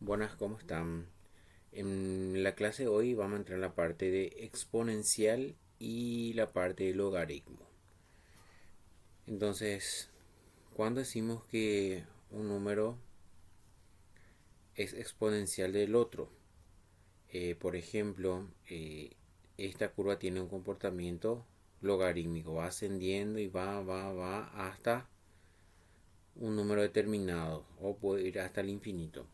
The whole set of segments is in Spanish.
Buenas, ¿cómo están? En la clase de hoy vamos a entrar en la parte de exponencial y la parte de logaritmo. Entonces, cuando decimos que un número es exponencial del otro, por ejemplo, esta curva tiene un comportamiento logarítmico, va ascendiendo y va hasta un número determinado o puede ir hasta el infinito.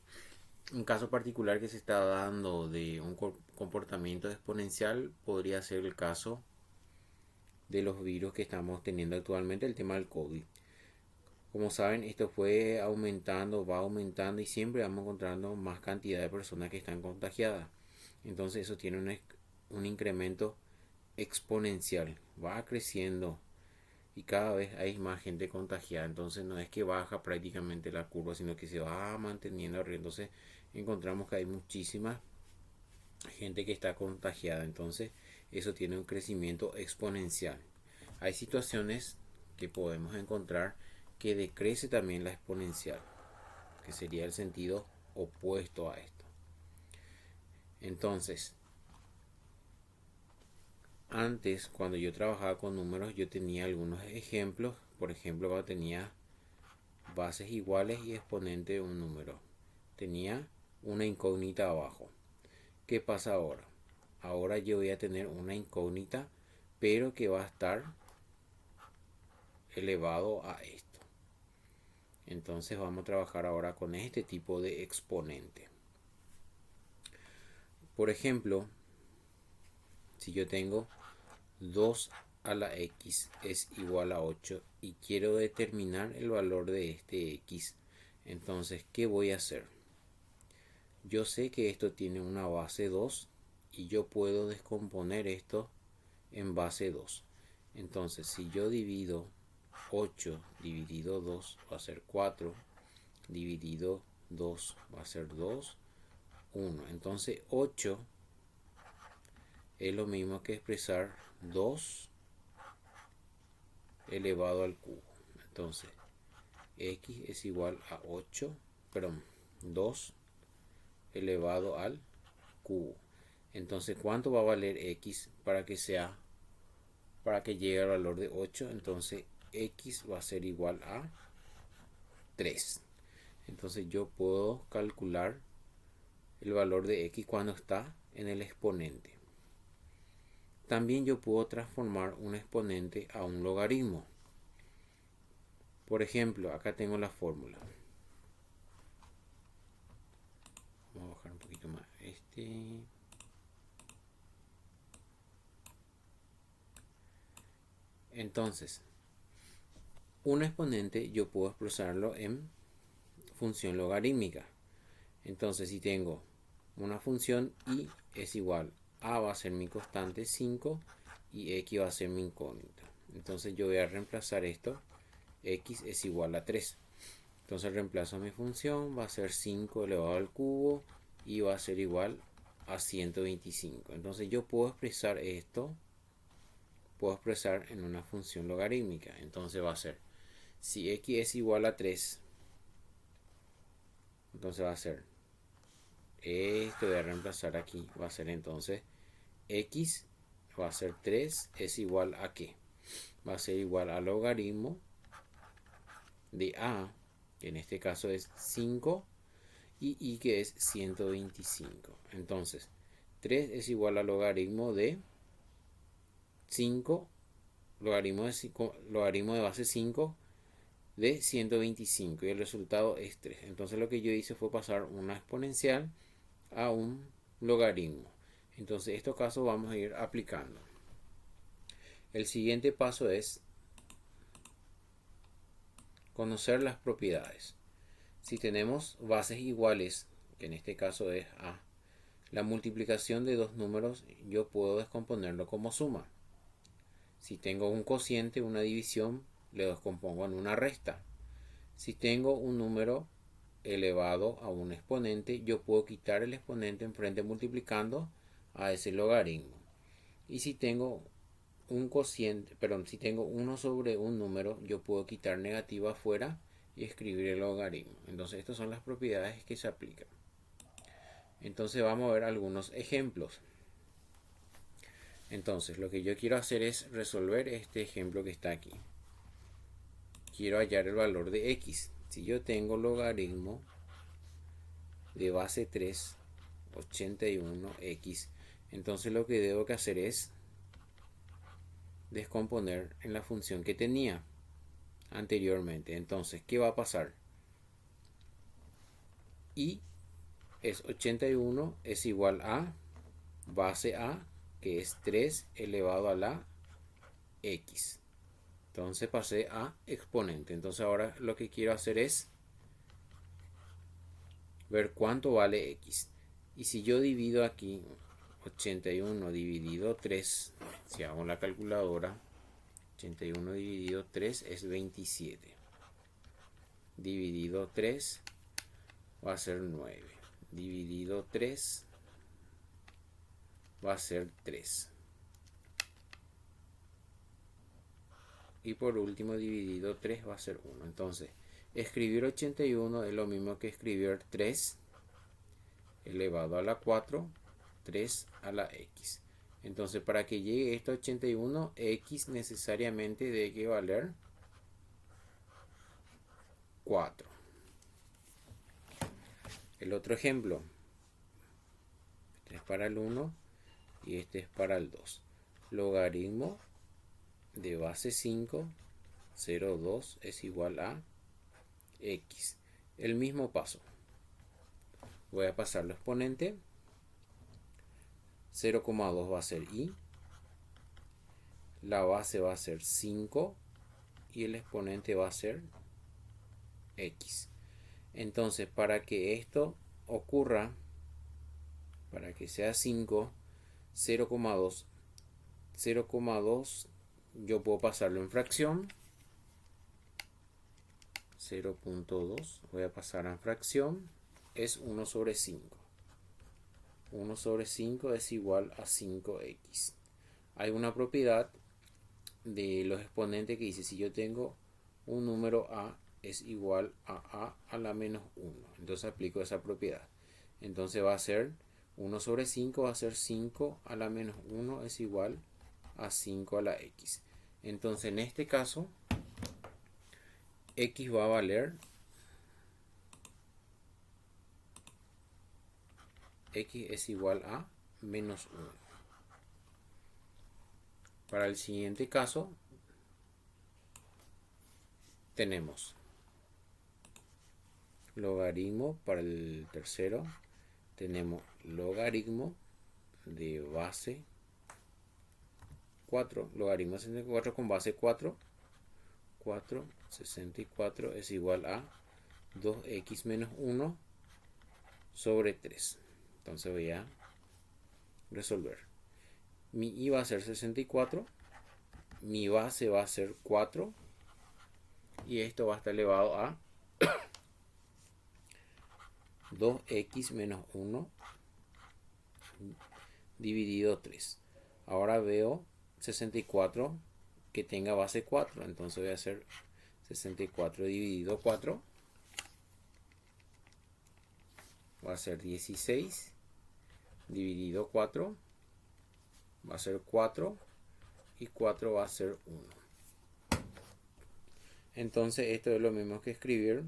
Un caso particular que se está dando de un comportamiento exponencial podría ser el caso de los virus que estamos teniendo actualmente, el tema del COVID. Como saben, esto fue aumentando, va aumentando y siempre vamos encontrando más cantidad de personas que están contagiadas. Entonces eso tiene un incremento exponencial, va creciendo y cada vez hay más gente contagiada. Entonces no es que baja prácticamente la curva, sino que se va manteniendo arriba. Entonces encontramos que hay muchísimas gente que está contagiada. Entonces eso tiene un crecimiento exponencial. Hay situaciones que podemos encontrar que decrece también la exponencial, que sería el sentido opuesto a esto. Entonces, antes cuando yo trabajaba con números yo tenía algunos ejemplos. Por ejemplo, cuando tenía bases iguales y exponente de un número, tenía una incógnita abajo. ¿Qué pasa ahora? Ahora yo voy a tener una incógnita, pero que va a estar elevado a esto. Entonces vamos a trabajar ahora con este tipo de exponente. Por ejemplo, si yo tengo 2 a la x es igual a 8 y quiero determinar el valor de este x, entonces, ¿qué voy a hacer? Yo sé que esto tiene una base 2 y yo puedo descomponer esto en base 2. Entonces, si yo divido 8 dividido 2 va a ser 4, dividido 2 va a ser 2, 1. Entonces 8 es lo mismo que expresar 2 elevado al cubo. Entonces x es igual a 8, perdón, 2 elevado al cubo. Entonces, ¿cuánto va a valer x para que llegue al valor de 8? Entonces x va a ser igual a 3. Entonces yo puedo calcular el valor de x cuando está en el exponente. También yo puedo transformar un exponente a un logaritmo. Por ejemplo, acá tengo la fórmula. Vamos a bajar un poquito más este. Entonces, un exponente yo puedo expresarlo en función logarítmica. Entonces, si tengo una función y es igual a va a ser mi constante 5 y x va a ser mi incógnita. Entonces yo voy a reemplazar esto, x es igual a 3. Entonces reemplazo mi función, va a ser 5 elevado al cubo y va a ser igual a 125. Entonces yo puedo expresar esto, puedo expresar en una función logarítmica. Entonces va a ser, si x es igual a 3, entonces va a ser, esto voy a reemplazar aquí, va a ser entonces x va a ser 3 es igual a qué, va a ser igual al logaritmo de a, que en este caso es 5, y que es 125. Entonces 3 es igual al logaritmo de 5, logaritmo de base 5 de 125 y el resultado es 3. Entonces lo que yo hice fue pasar una exponencial a un logaritmo. Entonces estos casos vamos a ir aplicando. El siguiente paso es conocer las propiedades. Si tenemos bases iguales, que en este caso es a, la multiplicación de dos números yo puedo descomponerlo como suma. Si tengo un cociente, una división, le descompongo en una resta. Si tengo un número elevado a un exponente, yo puedo quitar el exponente enfrente multiplicando a ese logaritmo. Y si tengo un cociente, perdón, si tengo uno sobre un número, yo puedo quitar negativo afuera y escribir el logaritmo. Entonces, estas son las propiedades que se aplican. Entonces vamos a ver algunos ejemplos. Entonces lo que yo quiero hacer es resolver este ejemplo que está aquí. Quiero hallar el valor de x. Si yo tengo logaritmo de base 3, 81x, entonces lo que debo que hacer es descomponer en la función que tenía anteriormente. Entonces, ¿qué va a pasar? Y es 81 es igual a base a, que es 3 elevado a la x. Entonces pasé a exponente. Entonces ahora lo que quiero hacer es ver cuánto vale x. Y si yo divido aquí 81 dividido 3, si hago la calculadora, 81 dividido 3 es 27. Dividido 3 va a ser 9. Dividido 3 va a ser 3. Y por último dividido 3 va a ser 1. Entonces, escribir 81 es lo mismo que escribir 3 elevado a la 4, 3 a la x. Entonces, para que llegue esto a 81, x necesariamente debe que valer 4. El otro ejemplo, este es para el 1 y este es para el 2. Logaritmo de base 5, 0,2 es igual a x. El mismo paso. Voy a pasarlo a exponente. 0,2 va a ser y. La base va a ser 5 y el exponente va a ser x. Entonces, para que esto ocurra, para que sea 5, 0,2, 0,2 yo puedo pasarlo en fracción. 0,2 voy a pasar a fracción, es 1 sobre 5. 1 sobre 5 es igual a 5x. Hay una propiedad de los exponentes que dice, si yo tengo un número a es igual a la menos 1. Entonces aplico esa propiedad. Entonces va a ser 1 sobre 5 va a ser 5 a la menos 1 es igual a 5 a la x. Entonces en este caso x va a valer x es igual a menos 1. Para el siguiente caso tenemos logaritmo. Para el tercero tenemos logaritmo de base 4, logaritmo de 64 con base 4, 64 es igual a 2x menos 1 sobre 3. Entonces voy a resolver. Mi y va a ser 64, mi base va a ser 4 y esto va a estar elevado a 2x menos 1 dividido 3. Ahora veo 64 que tenga base 4, entonces voy a hacer 64 dividido 4 va a ser 16 dividido 4 va a ser 4 y 4 va a ser 1. Entonces esto es lo mismo que escribir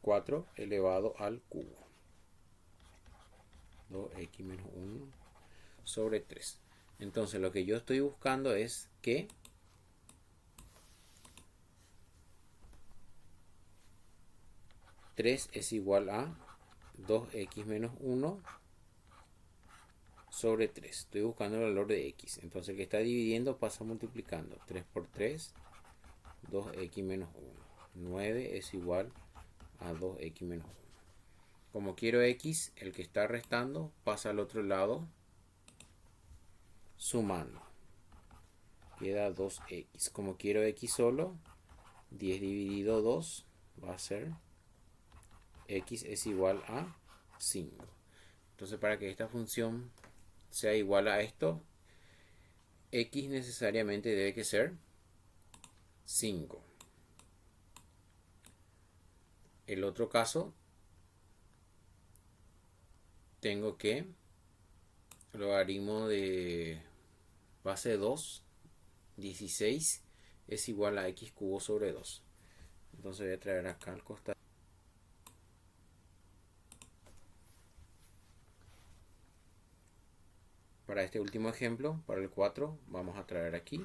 4 elevado al cubo. 2x menos 1 sobre 3. Entonces lo que yo estoy buscando es que tres es igual a 2x menos 1 sobre 3. Estoy buscando el valor de x. Entonces el que está dividiendo pasa multiplicando. 3 por 3, 2x menos 1. 9 es igual a 2x menos 1. Como quiero x, el que está restando pasa al otro lado sumando. Queda 2x. Como quiero x solo, 10 dividido 2 va a ser x es igual a 5. Entonces para que esta función sea igual a esto, x necesariamente debe que ser 5. El otro caso tengo que logaritmo de base 2, 16, es igual a x cubo sobre 2. Entonces voy a traer acá al costado. Para este último ejemplo, para el 4, vamos a traer aquí.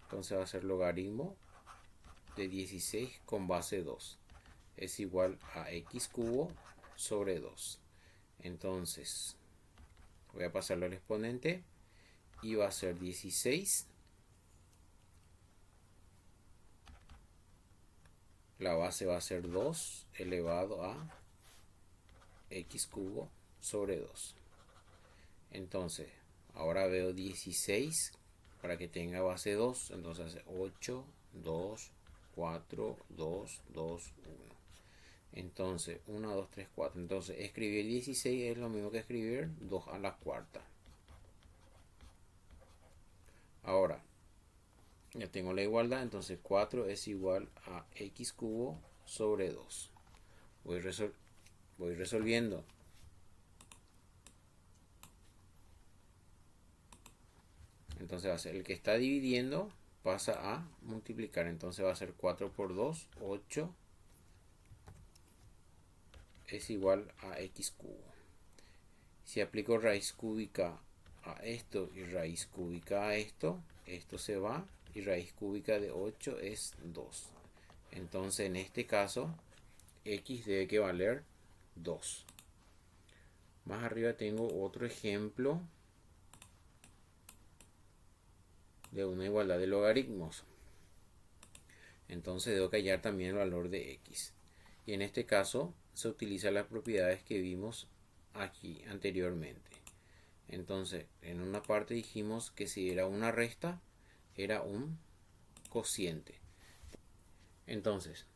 Entonces va a ser logaritmo de 16 con base 2. Es igual a x cubo sobre 2. Entonces voy a pasarlo al exponente y va a ser 16. La base va a ser 2 elevado a x cubo sobre 2. Entonces, ahora veo 16 para que tenga base 2. Entonces hace 8, 2, 4, 2, 2, 1. Entonces, 1, 2, 3, 4. Entonces, escribir 16 es lo mismo que escribir 2 a la cuarta. Ahora, ya tengo la igualdad. Entonces, 4 es igual a x cubo sobre 2. Voy resolviendo. Entonces va a ser el que está dividiendo pasa a multiplicar. Entonces va a ser 4 por 2, 8 es igual a x cubo. Si aplico raíz cúbica a esto y raíz cúbica a esto, esto se va y raíz cúbica de 8 es 2. Entonces en este caso x debe que valer 2. Más arriba tengo otro ejemplo de una igualdad de logaritmos. Entonces debo que hallar también el valor de x. Y en este caso se utilizan las propiedades que vimos aquí anteriormente. Entonces en una parte dijimos que si era una resta era un cociente. Entonces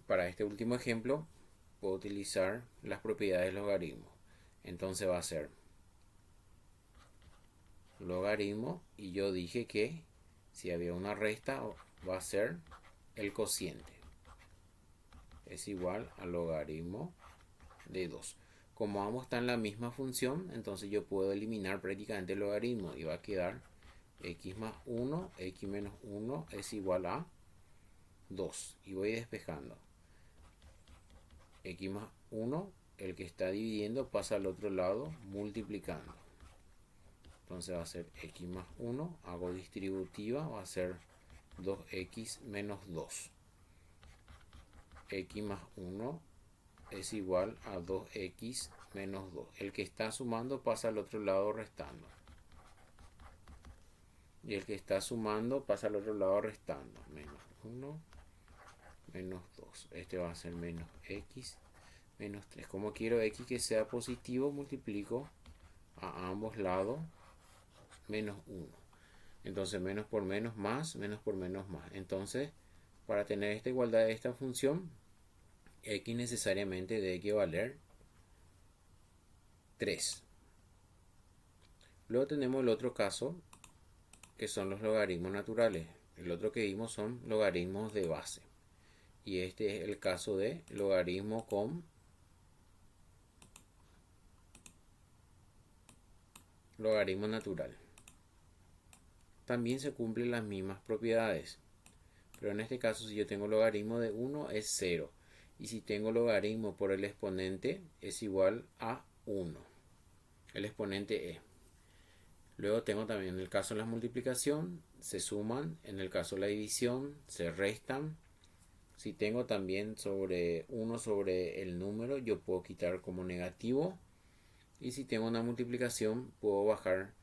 para este último ejemplo puedo utilizar las propiedades de logaritmo. Entonces va a ser logaritmo y yo dije que si había una resta va a ser el cociente. Es igual al logaritmo de 2. Como ambos están en la misma función, entonces yo puedo eliminar prácticamente el logaritmo y va a quedar x más 1, x menos 1 es igual a 2. Y voy despejando. X más 1, el que está dividiendo pasa al otro lado multiplicando. Entonces va a ser x más 1, hago distributiva, va a ser 2x menos 2. X más 1 es igual a 2x menos 2. El que está sumando pasa al otro lado restando. Y el que está sumando pasa al otro lado restando. Menos 1, menos 2. Este va a ser menos x menos 3. Como quiero x que sea positivo, multiplico a ambos lados menos 1. Entonces menos por menos más, menos por menos más. Entonces, para tener esta igualdad de esta función, x necesariamente debe equivaler 3. Luego tenemos el otro caso, que son los logaritmos naturales. El otro que vimos son logaritmos de base. Y este es el caso de logaritmo con logaritmo natural. También se cumplen las mismas propiedades. Pero en este caso, si yo tengo logaritmo de 1 es 0. Y si tengo logaritmo por el exponente es igual a 1. El exponente e. Luego tengo también el caso de la multiplicación, se suman. En el caso de la división, se restan. Si tengo también sobre 1 sobre el número, yo puedo quitar como negativo. Y si tengo una multiplicación, puedo bajar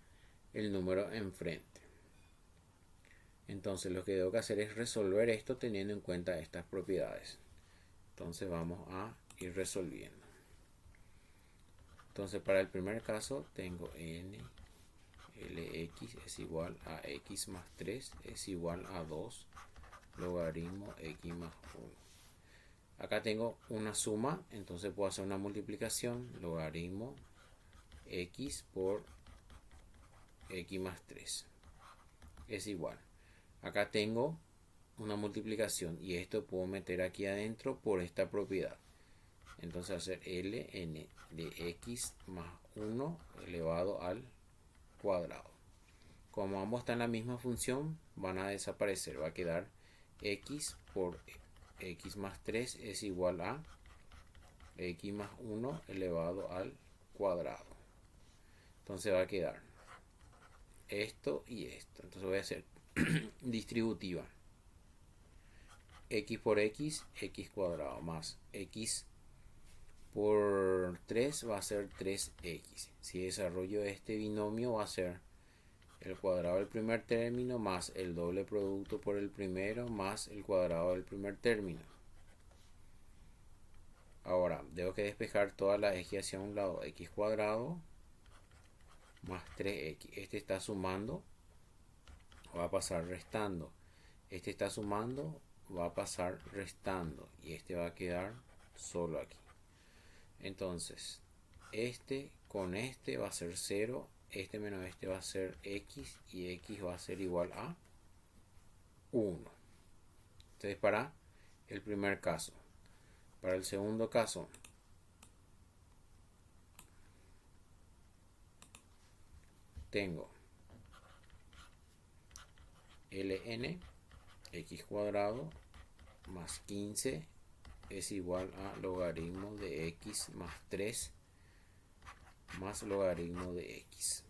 el número enfrente. Entonces lo que debo que hacer es resolver esto teniendo en cuenta estas propiedades. Entonces vamos a ir resolviendo. Entonces para el primer caso tengo n lx es igual a x más 3 es igual a 2 logaritmo x más 1. Acá tengo una suma, entonces puedo hacer una multiplicación, logaritmo x por x más 3 es igual. Acá tengo una multiplicación y esto puedo meter aquí adentro por esta propiedad. Entonces va a ser ln de x más 1 elevado al cuadrado. Como ambos están en la misma función, van a desaparecer. Va a quedar x por x más 3 es igual a x más 1 elevado al cuadrado. Entonces va a quedar esto y esto. Entonces voy a hacer distributiva. X por x, x cuadrado, más x por 3 va a ser 3x. Si desarrollo este binomio va a ser el cuadrado del primer término más el doble producto por el primero más el cuadrado del primer término. Ahora, tengo que despejar toda la x hacia un lado. X cuadrado más 3x. Este está sumando, va a pasar restando. Este está sumando, va a pasar restando. Y este va a quedar solo aquí. Entonces, este con este va a ser 0. Este menos este va a ser x. Y x va a ser igual a 1. Entonces, para el primer caso. Para el segundo caso, tengo ln x cuadrado más 15 es igual a logaritmo de x más 3 más logaritmo de x.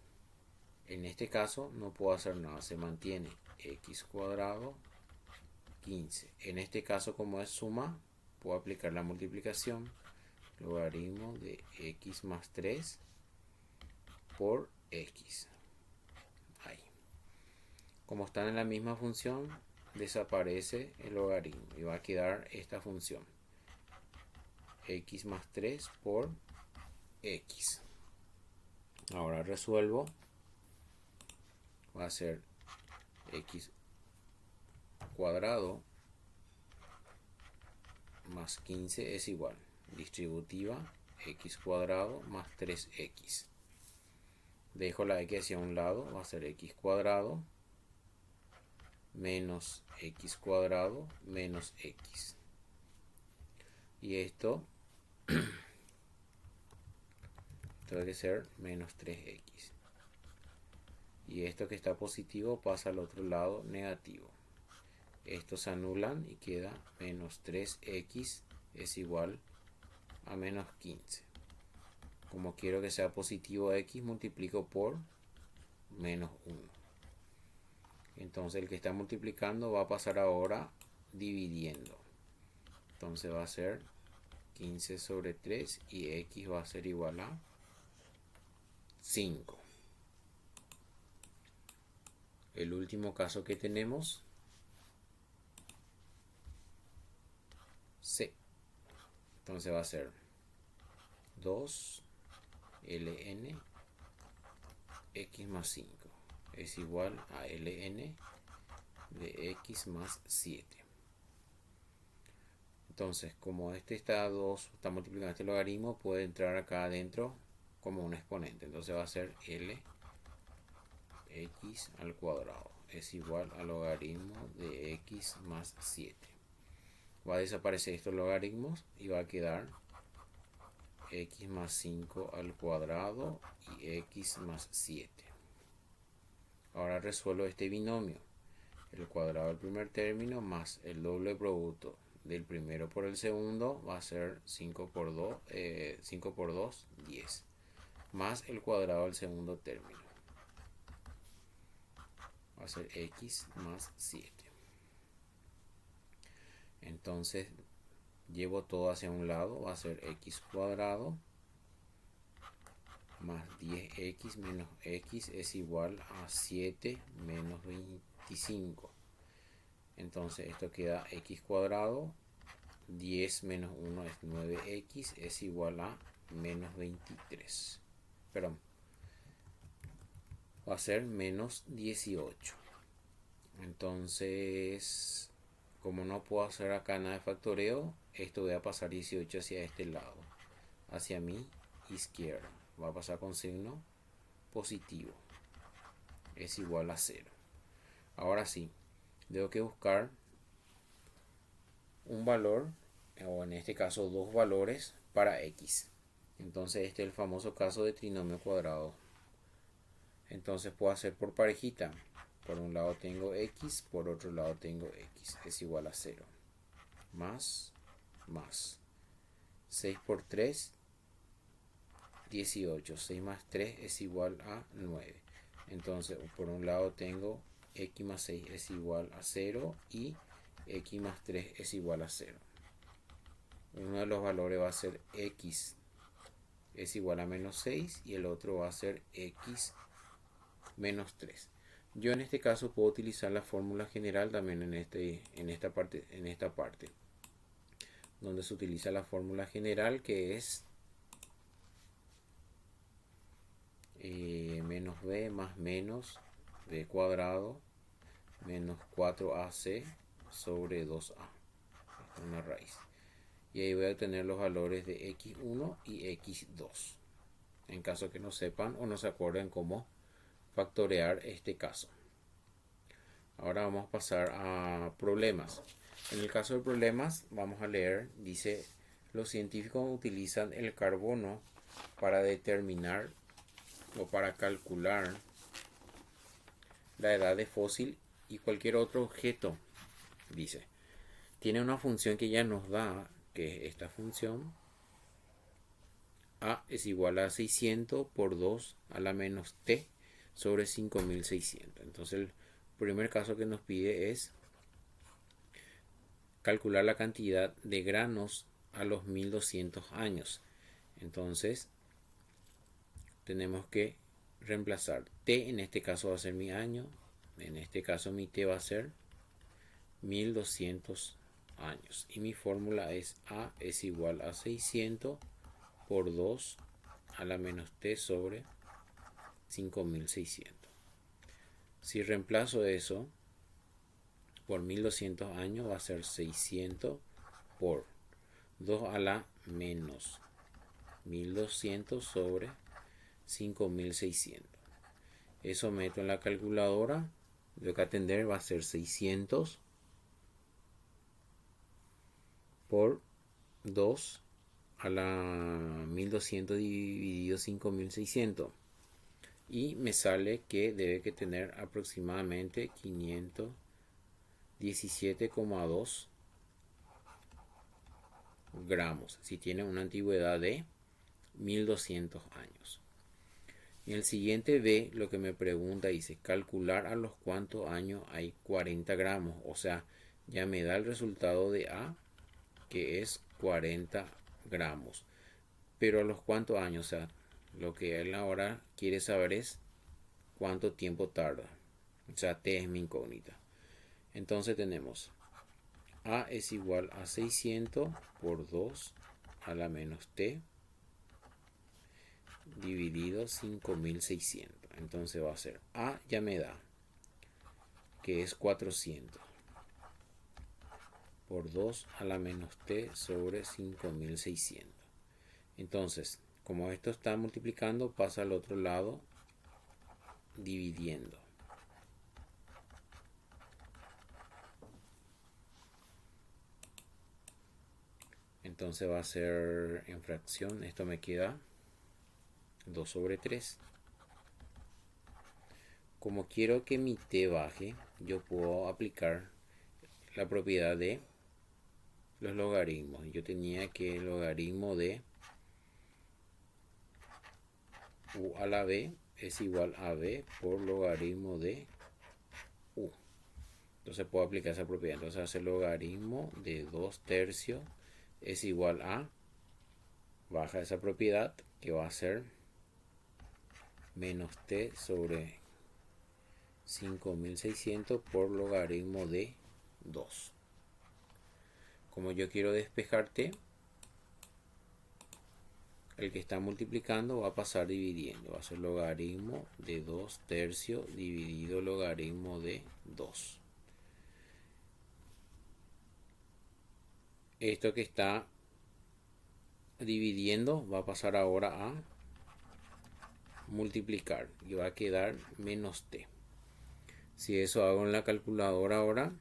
En este caso no puedo hacer nada, se mantiene x cuadrado 15. En este caso, como es suma, puedo aplicar la multiplicación, logaritmo de x más 3 por x. Ahí. Como están en la misma función, desaparece el logaritmo y va a quedar esta función, x más 3 por x. Ahora resuelvo, va a ser x cuadrado más 15 es igual, distributiva, x cuadrado más 3x. Dejo la x hacia un lado, va a ser x cuadrado menos x cuadrado menos x. Y esto debe ser menos 3x. Y esto que está positivo pasa al otro lado negativo. Estos se anulan y queda menos 3x es igual a menos 15. Como quiero que sea positivo x, multiplico por menos 1. Entonces el que está multiplicando va a pasar ahora dividiendo. Entonces va a ser 15 sobre 3 y x va a ser igual a 5. El último caso que tenemos, C. Entonces va a ser 2 ln x más 5 es igual a ln de x más 7. Entonces, como este está 2, está multiplicando este logaritmo, puede entrar acá adentro como un exponente. Entonces va a ser l x al cuadrado es igual al logaritmo de x más 7. Va a desaparecer estos logaritmos y va a quedar x más 5 al cuadrado y x más 7. Ahora resuelvo este binomio. El cuadrado del primer término más el doble producto del primero por el segundo va a ser 5 por 2, 10. Más el cuadrado del segundo término. Va a ser x más 7. Entonces llevo todo hacia un lado, va a ser x cuadrado más 10x menos x es igual a 7 menos 25. Entonces esto queda x cuadrado, 10 menos 1 es 9x, es igual a menos 23. Perdón, va a ser menos 18. Entonces, como no puedo hacer acá nada de factoreo, esto voy a pasar 18 hacia este lado, hacia mi izquierda. Va a pasar con signo positivo. Es igual a 0. Ahora sí, tengo que buscar un valor, o en este caso dos valores, para x. Entonces este es el famoso caso de trinomio cuadrado. Entonces puedo hacer por parejita. Por un lado tengo x, por otro lado tengo x. Es igual a 0. Más. 6 por 3, 18. 6 más 3 es igual a 9. Entonces por un lado tengo x más 6 es igual a 0 y x más 3 es igual a 0. Uno de los valores va a ser x es igual a menos 6 y el otro va a ser x menos 3. Yo en este caso puedo utilizar la fórmula general también en esta parte, donde se utiliza la fórmula general, que es menos b más menos b cuadrado menos 4ac sobre 2a. Esta es una raíz. Y ahí voy a obtener los valores de x1 y x2. En caso que no sepan o no se acuerden cómo factorear este caso. Ahora vamos a pasar a problemas. En el caso de problemas vamos a leer, dice, los científicos utilizan el carbono para determinar o para calcular la edad de fósil y cualquier otro objeto. Dice, tiene una función que ya nos da, que es esta función. A es igual a 600 por 2 a la menos t sobre 5600. Entonces el primer caso que nos pide es calcular la cantidad de granos a los 1200 años. Entonces tenemos que reemplazar t, en este caso va a ser mi año, en este caso mi t va a ser 1200 años y mi fórmula es a es igual a 600 por 2 a la menos t sobre 5600. Si reemplazo eso por 1200 años va a ser 600 por 2 a la menos 1200 sobre 5600. Eso meto en la calculadora. Lo que atender va a ser 600 por 2 a la 1200 dividido 5600. Y me sale que debe que tener aproximadamente 517,2 gramos. Si tiene una antigüedad de 1200 años. Y el siguiente B, lo que me pregunta, dice calcular a los cuántos años hay 40 gramos. O sea, ya me da el resultado de A, que es 40 gramos. Pero a los cuántos años, o sea, lo que él ahora quiere saber es cuánto tiempo tarda. O sea, T es mi incógnita. Entonces tenemos A es igual a 600 por 2 a la menos T dividido 5600. Entonces va a ser A, ya me da, que es 400 por 2 a la menos T sobre 5600. Entonces, como esto está multiplicando, pasa al otro lado dividiendo. Entonces va a ser en fracción, esto me queda 2 sobre 3. Como quiero que mi t baje, yo puedo aplicar la propiedad de los logaritmos. Yo tenía que el logaritmo de u a la b es igual a b por logaritmo de u. Entonces puedo aplicar esa propiedad. Entonces hace el logaritmo de 2 tercios es igual a, baja esa propiedad, que va a ser menos t sobre 5600 por logaritmo de 2. Como yo quiero despejar t, el que está multiplicando va a pasar dividiendo. Va a ser logaritmo de 2 tercios dividido logaritmo de 2. Esto que está dividiendo va a pasar ahora a multiplicar y va a quedar menos t. Si eso hago en la calculadora ahora,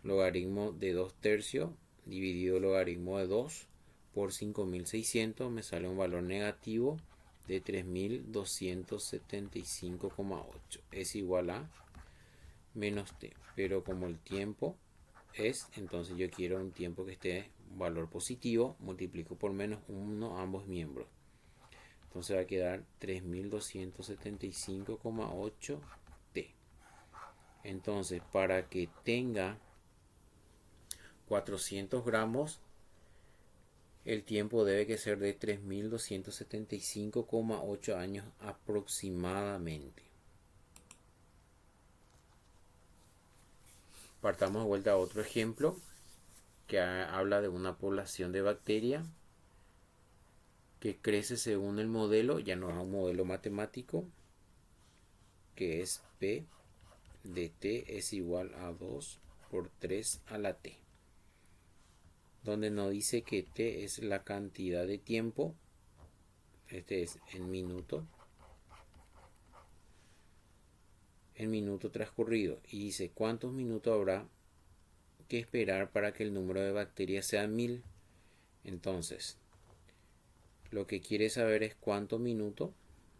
logaritmo de 2 tercios dividido logaritmo de 2 por 5.600 me sale un valor negativo de 3.275,8. Es igual a menos t. Pero como el tiempo es, entonces yo quiero un tiempo que esté un valor positivo, multiplico por menos 1 ambos miembros. Entonces va a quedar 3.275,8 t. Entonces, para que tenga 400 gramos, el tiempo debe que ser de 3.275,8 años aproximadamente. Partamos de vuelta a otro ejemplo que habla de una población de bacterias que crece según el modelo, ya no es un modelo matemático, que es P de T es igual a 2 por 3 a la T, donde nos dice que T es la cantidad de tiempo, este es en minuto transcurrido, y dice cuántos minutos habrá que esperar para que el número de bacterias sea 1000. Entonces, lo que quiere saber es cuántos minutos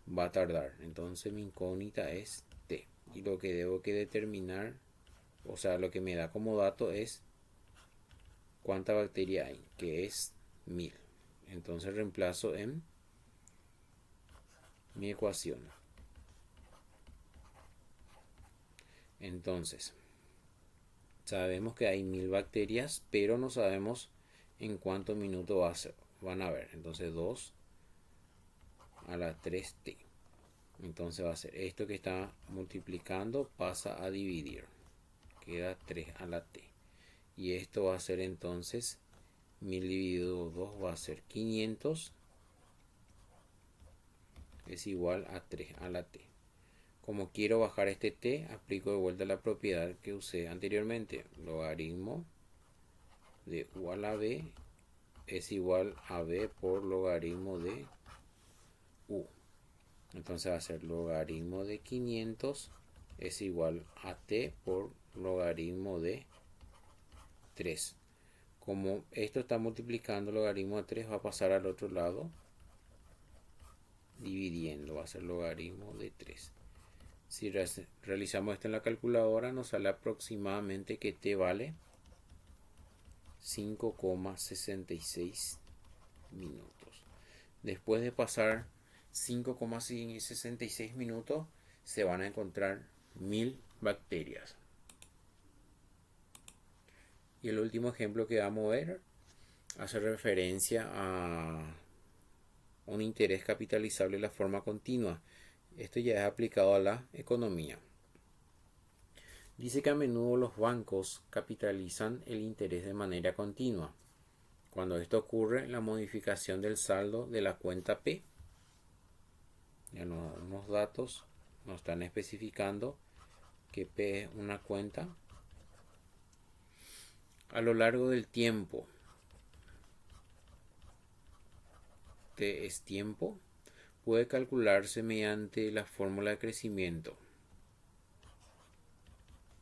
va a tardar. Entonces mi incógnita es T. Y lo que debo que determinar, o sea, lo que me da como dato es cuánta bacteria hay, que es 1000. Entonces reemplazo en mi ecuación. Entonces, sabemos que hay 1000 bacterias, pero no sabemos en cuántos minutos van a haber. Entonces 2 a la 3t. Entonces va a ser esto que está multiplicando, pasa a dividir. Queda 3 a la t. Y esto va a ser entonces 1000 dividido 2 va a ser 500. Es igual a 3 a la t. Como quiero bajar este t, aplico de vuelta la propiedad que usé anteriormente. Logaritmo de u a la b es igual a b por logaritmo de u. Entonces va a ser logaritmo de 500 es igual a t por logaritmo de 3. Como esto está multiplicando, logaritmo de 3 va a pasar al otro lado dividiendo, va a ser logaritmo de 3. Si realizamos esto en la calculadora, nos sale aproximadamente que t vale 5,66 minutos. Después de pasar 5,66 minutos, se van a encontrar 1000 bacterias. Y el último ejemplo que vamos a ver hace referencia a un interés capitalizable de la forma continua. Esto ya es aplicado a la economía. Dice que a menudo los bancos capitalizan el interés de manera continua. Cuando esto ocurre, la modificación del saldo de la cuenta P, ya unos datos nos están especificando que P es una cuenta a lo largo del tiempo. T es tiempo. Puede calcularse mediante la fórmula de crecimiento.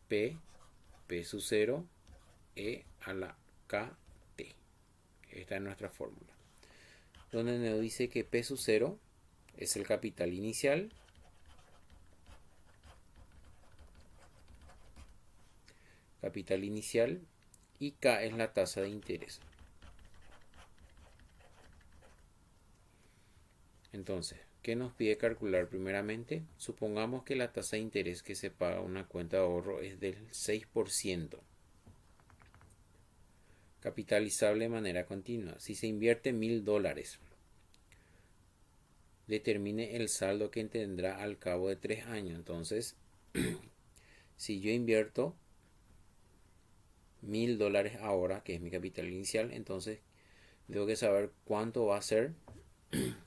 P sub 0, E a la KT. Esta es nuestra fórmula. Donde nos dice que P sub 0 es el capital inicial. Y K es la tasa de interés. Entonces, ¿qué nos pide calcular primeramente? Supongamos que la tasa de interés que se paga a una cuenta de ahorro es del 6%. Capitalizable de manera continua. Si se invierte $1000, determine el saldo que tendrá al cabo de 3 años. Entonces, si yo invierto $1000 ahora, que es mi capital inicial, entonces tengo que saber cuánto va a ser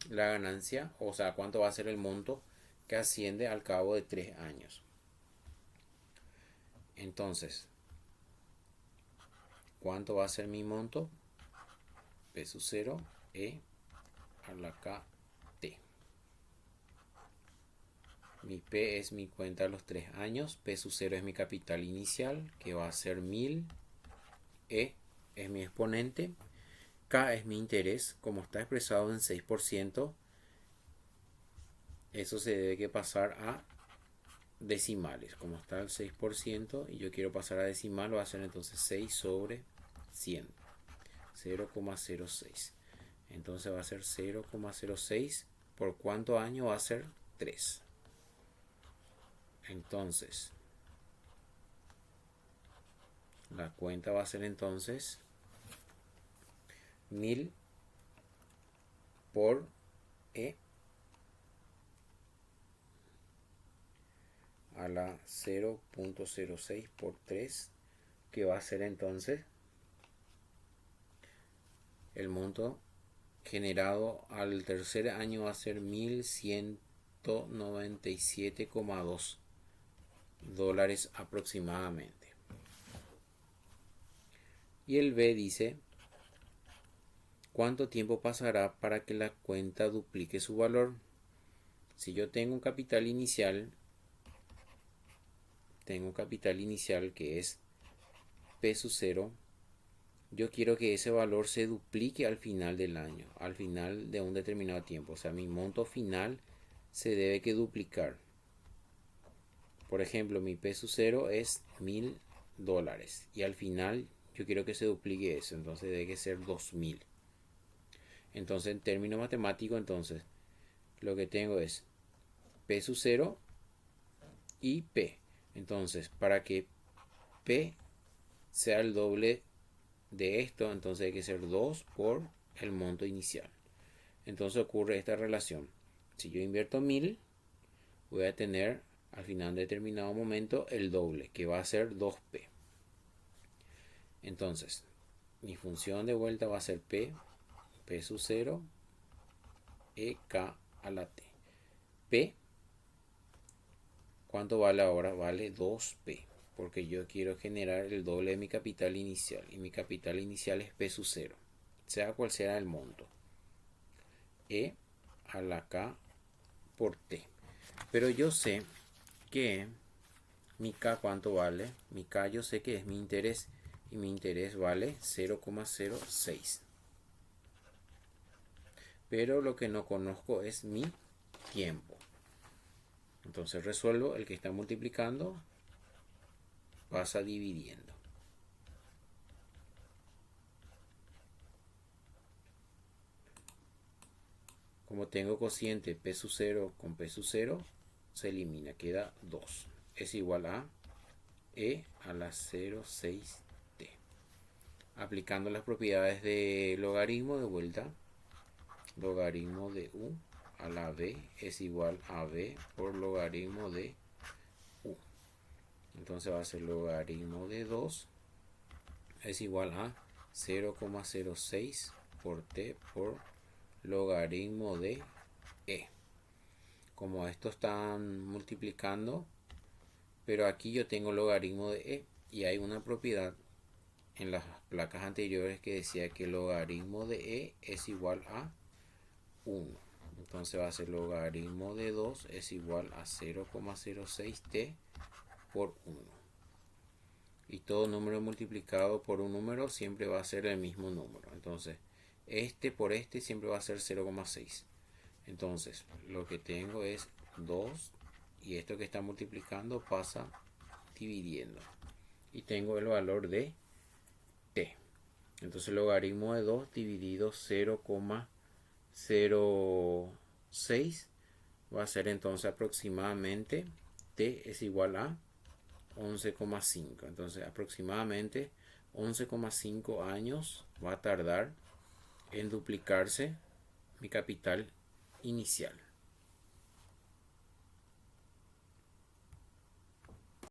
la ganancia, o sea, cuánto va a ser el monto que asciende al cabo de 3 años. Entonces, ¿cuánto va a ser mi monto? P sub 0, E a la KT. Mi P es mi cuenta a los 3 años, P sub 0 es mi capital inicial, que va a ser 1000, E es mi exponente, K es mi interés, como está expresado en 6%, eso se debe que pasar a decimales. Como está el 6% y yo quiero pasar a decimal, va a ser entonces 6 sobre 100, 0,06. Entonces va a ser 0,06. ¿Por cuánto año va a ser? 3. Entonces, la cuenta va a ser entonces 1000 por E a la 0,06 por 3, que va a ser entonces el monto generado al tercer año, va a ser 1197,2 dólares aproximadamente. Y el B dice: ¿cuánto tiempo pasará para que la cuenta duplique su valor? Si yo tengo un capital inicial que es P sub 0, yo quiero que ese valor se duplique al final del año, al final de un determinado tiempo. O sea, mi monto final se debe que duplicar. Por ejemplo, mi P sub 0 es $1000 y al final yo quiero que se duplique eso, entonces debe que ser 2000. Entonces, en términos matemáticos, entonces lo que tengo es P sub 0 y P. Entonces, para que P sea el doble de esto, entonces hay que ser 2 por el monto inicial. Entonces ocurre esta relación: si yo invierto 1000, voy a tener al final de determinado momento el doble, que va a ser 2P. Entonces, mi función de vuelta va a ser P sub 0, EK a la T. P, ¿cuánto vale ahora? Vale 2P, porque yo quiero generar el doble de mi capital inicial, y mi capital inicial es P sub 0, sea cual sea el monto. E a la K por T. Pero yo sé que mi K, ¿cuánto vale? Mi K yo sé que es mi interés, y mi interés vale 0,06. Pero lo que no conozco es mi tiempo. Entonces resuelvo: el que está multiplicando pasa dividiendo. Como tengo cociente P sub 0 con P sub 0, se elimina, queda 2. Es igual a E a la 0,6T. Aplicando las propiedades de logaritmo, de vuelta, logaritmo de U a la B es igual a B por logaritmo de U. Entonces va a ser logaritmo de 2 es igual a 0,06 por T por logaritmo de E. Como estos están multiplicando, pero aquí yo tengo logaritmo de E, y hay una propiedad en las placas anteriores que decía que el logaritmo de E es igual a 1. Entonces va a ser logaritmo de 2 es igual a 0,06T por 1. Y todo número multiplicado por un número siempre va a ser el mismo número. Entonces, este por este siempre va a ser 0,6. Entonces, lo que tengo es 2, y esto que está multiplicando pasa dividiendo. Y tengo el valor de T. Entonces, el logaritmo de 2 dividido 0,06 va a ser entonces aproximadamente T es igual a 11,5. Entonces aproximadamente 11,5 años va a tardar en duplicarse mi capital inicial.